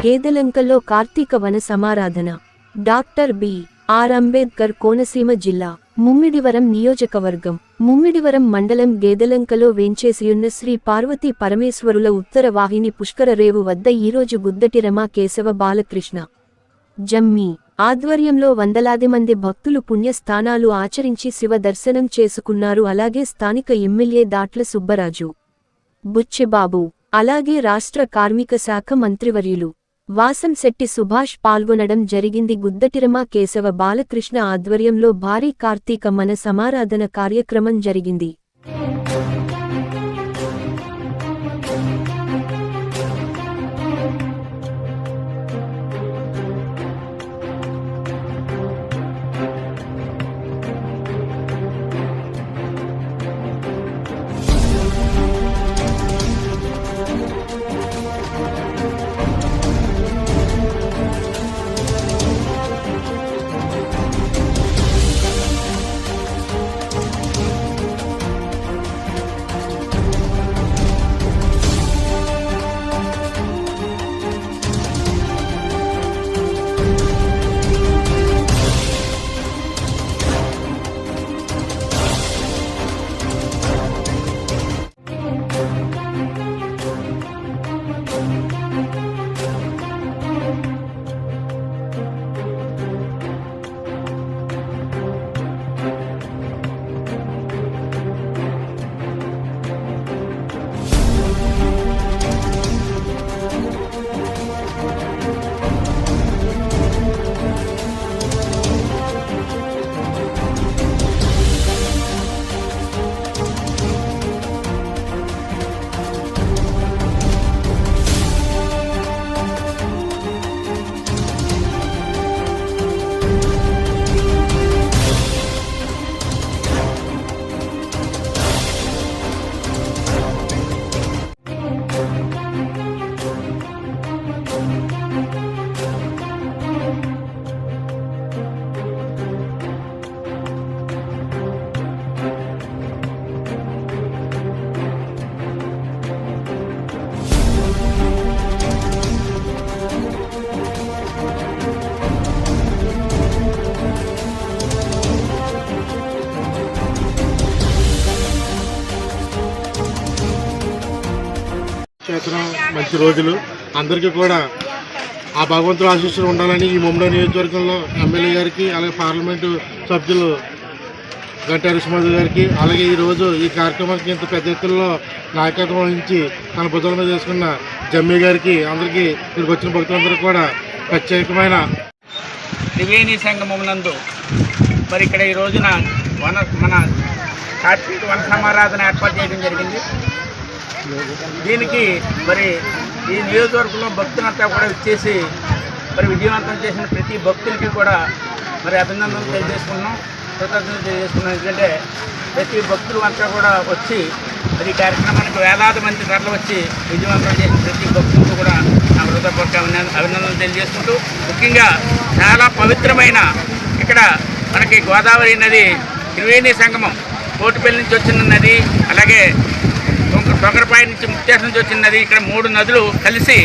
గేదెలంకలో కార్తీక వన సమారాధన. Doctor B.R.. Ambedkar Konaseema జిల్లా ముమ్మిడివరం నియోజకవర్గం ముమ్మిడివరం మండలం గేదెలంకలో వేంచేసియున్న శ్రీ పార్వతీ పరమేశ్వరుల ఉత్తర వాహిని పుష్కర రేవు వద్ద ఈరోజు గుద్దటి రమా కేశవ బాలకృష్ణ జమ్మి ఆధ్వర్యంలో వందలాది మంది భక్తులు పుణ్యస్థానాలు ఆచరించి శివ దర్శనం చేసుకున్నారు. అలాగే స్థానిక ఎమ్మెల్యే దాట్ల సుబ్బరాజు, బుచ్చిబాబు, అలాగే రాష్ట్ర కార్మిక శాఖ మంత్రివర్యులు వాసంశెట్టి సుభాష్ పాల్గొనడం జరిగింది. గుద్దటిరమా కేశవ బాలకృష్ణ ఆధ్వర్యంలో భారీ కార్తీక మన సమారాధన కార్యక్రమం జరిగింది. మంచి రోజులు అందరికీ కూడా ఆ భగవంతుడు ఆశీస్సులు ఉండాలని ఈ ముమ్మడి నియోజకవర్గంలో ఎమ్మెల్యే గారికి, అలాగే పార్లమెంటు సభ్యులు గంటా రుసుమధు గారికి, అలాగే ఈరోజు ఈ కార్యక్రమానికి ఇంత పెద్ద ఎత్తుల్లో నాయకత్వం వహించి తన భుజాల మీద చేసుకున్న జమ్మి గారికి, అందరికీ ఇక్కడికి వచ్చిన భక్తులందరికీ కూడా ప్రత్యేకమైన త్రివేణి సంగమం నందు మరి ఇక్కడ ఈ రోజున మన కార్తీక వన సమారాధన ఏర్పాటు చేయడం జరిగింది. దీనికి మరి ఈ నియోజకవర్గంలో భక్తులంతా కూడా వచ్చేసి మరి విజయవంతం చేసిన ప్రతి భక్తులకి కూడా మరి అభినందనలు తెలియజేసుకున్నాం, కృతజ్ఞతలు తెలియజేసుకున్నాం. ఎందుకంటే ప్రతి భక్తులు అంతా కూడా వచ్చి మరి ఈ కార్యక్రమానికి వేలాది మంది తరలి వచ్చి విజయవంతం చేసిన ప్రతి భక్తులకు కూడా నా హృదయపూర్వక అభినందనలు తెలియజేసుకుంటూ, ముఖ్యంగా చాలా పవిత్రమైన ఇక్కడ మనకి గోదావరి నది త్రివేణి సంగమం, కోటిపల్లి నుంచి వచ్చిన నది, అలాగే తొగరపాయ నుంచి ముక్తేశ్వరం నుంచి వచ్చిన నది, ఇక్కడ 3 నదులు కలిసి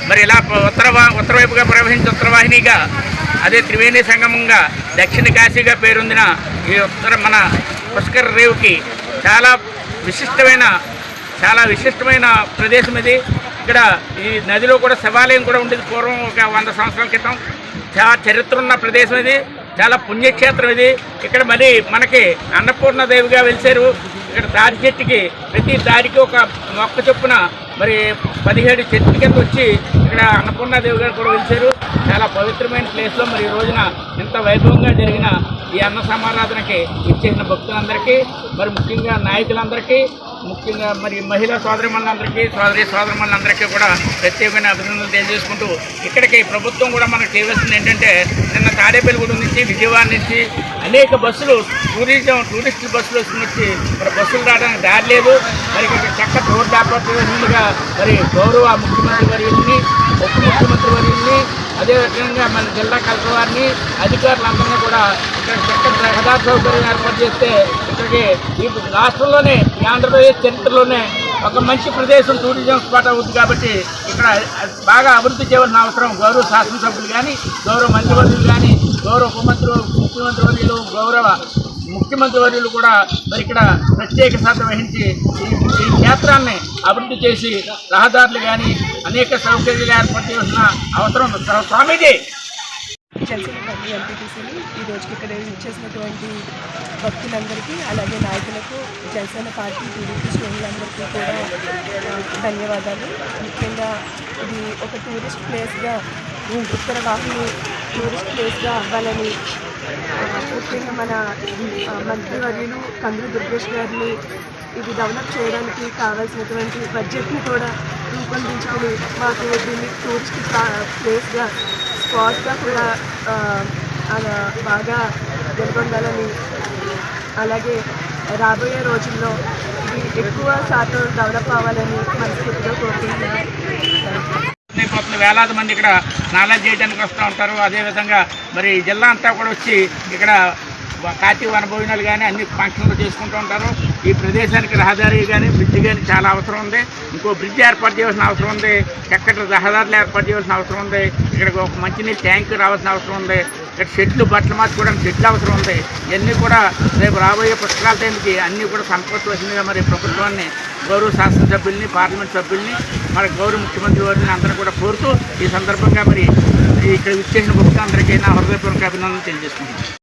మరి ఇలా ఉత్తరవైపుగా ప్రవహించే ఉత్తరవాహినిగా అదే త్రివేణి సంగమంగా దక్షిణ కాశీగా పేరొందిన ఈ మన పుష్కర రేవుకి చాలా విశిష్టమైన ప్రదేశం ఇది. ఇక్కడ ఈ నదిలో కూడా శివాలయం కూడా ఉండేది పూర్వం, ఒక 100 సంవత్సరాల క్రితం. చాలా చరిత్ర ఉన్న ప్రదేశం ఇది, చాలా పుణ్యక్షేత్రం ఇది. ఇక్కడ మరి మనకి అన్నపూర్ణదేవిగా వెలిసారు. ఇక్కడ దారి చెట్టుకి ప్రతి దారికి ఒక మొక్క చొప్పున మరి 17 చెట్ల కింద వచ్చి ఇక్కడ అన్నపూర్ణదేవి గారు కూడా వెలిసారు. చాలా పవిత్రమైన ప్లేస్లో మరి ఈ రోజున ఇంత వైభవంగా జరిగిన ఈ అన్న సమారాధనకి ఇచ్చేసిన భక్తులందరికీ, మరి ముఖ్యంగా నాయకులందరికీ, ముఖ్యంగా మరి మహిళా సోదరిమణులందరికీ, సోదరిమణులందరికీ కూడా ప్రత్యేకమైన అభినందనలు తెలియజేసుకుంటూ, ఇక్కడికి ప్రభుత్వం కూడా మనకు చేయవలసింది ఏంటంటే, నిన్న తాడేపల్లిగూడెం నుంచి విజయవాడ నుంచి అనేక బస్సులు టూరిస్ట్ బస్సులు వచ్చి మరి బస్సులు రావడానికి దారి లేదు. మరి ఇక్కడ చక్కటి రోడ్డు ఏర్పాటుగా మరి గౌరవ ముఖ్యమంత్రి వర్యుల్ని, ఉప ముఖ్యమంత్రి వర్యుల్ని, అదేవిధంగా మన జిల్లా కలెక్టర్ వారిని, అధికారులందరినీ కూడా ఇక్కడ చక్కటి రహదారి సౌకర్యం ఏర్పాటు చేస్తే ఇక్కడికి ఈ రాష్ట్రంలోనే, ఈ ఆంధ్రప్రదేశ్ చరిత్రలోనే ఒక మంచి ప్రదేశం టూరిజం స్పాట్ అవుతుంది కాబట్టి ఇక్కడ బాగా అభివృద్ధి చేయవలసిన అవసరం గౌరవ శాసనసభ్యులు కానీ, గౌరవ మంత్రివర్యులు కానీ, గౌరవ ముఖ్యమంత్రివర్యులు, గౌరవ ముఖ్యమంత్రివర్యులు కూడా మరి ఇక్కడ ప్రత్యేక శ్రద్ధ వహించి ఈ క్షేత్రాన్ని అభివృద్ధి చేసి రహదారులు కానీ అనేక సౌకర్యాలు ఏర్పాటు చేయాల్సిన అవసరం ఉంది. స్వామీజీ జనసేన పార్టీ ఎంపీటీసీని ఈ రోజుకి ఇక్కడ ఇచ్చేసినటువంటి భక్తులందరికీ, అలాగే నాయకులకు, జనసేన పార్టీ టీడీపీ శ్రేణులందరికీ కూడా ధన్యవాదాలు. ముఖ్యంగా ఇది ఒక టూరిస్ట్ ప్లేస్గా, ఉత్తర వాహిని టూరిస్ట్ ప్లేస్గా అవ్వాలని ముఖ్యంగా మన మంత్రివర్యులు కందులు దుర్గేష్ గారిని ఇది డెవలప్ చేయడానికి కావాల్సినటువంటి బడ్జెట్ని కూడా రూపొందించుకుని మాకు దీన్ని టూరిస్ట్ ప్లేస్గా, స్పాట్గా కూడా బాగా వెలుగొందాలని, అలాగే రాబోయే రోజుల్లో ఇది ఎక్కువ శాతం డెవలప్ అవ్వాలని మనస్ఫూర్తిగా కోరుకుంటున్నాను. వేలాది మంది ఇక్కడ స్నానాలు చేయడానికి వస్తూ ఉంటారు. అదేవిధంగా మరి జిల్లా అంతా కూడా వచ్చి ఇక్కడ కార్తీక వనభోజనాలు కానీ అన్ని ఫంక్షన్లు చేసుకుంటూ ఉంటారు. ఈ ప్రదేశానికి రహదారి కానీ, బ్రిడ్జ్ కానీ చాలా అవసరం ఉంది. ఇంకో బ్రిడ్జ్ ఏర్పాటు చేయాల్సిన అవసరం ఉంది. చక్కటి రహదారులు ఏర్పాటు చేయాల్సిన అవసరం ఉంది. ఇక్కడ ఒక మంచినీటి ట్యాంక్ రావాల్సిన అవసరం ఉంది. ఇక్కడ షెడ్లు, బట్టలు మార్చుకోవడానికి షెడ్లు అవసరం ఉంది. ఇవన్నీ కూడా రేపు రాబోయే పుస్తకాల టైంకి అన్నీ కూడా సమకూర్చవలసిందిగా మరి ప్రభుత్వాన్ని, గౌరవ శాసనసభ్యుల్ని, పార్లమెంట్ సభ్యుల్ని, మరి గౌరవ ముఖ్యమంత్రి వారిని అందరూ కూడా కోరుతూ ఈ సందర్భంగా మరి ఇక్కడ విచ్చేసిన భక్తులందరికీ నా హృదయపూర్వక అభినందనలు తెలియజేస్తున్నాను.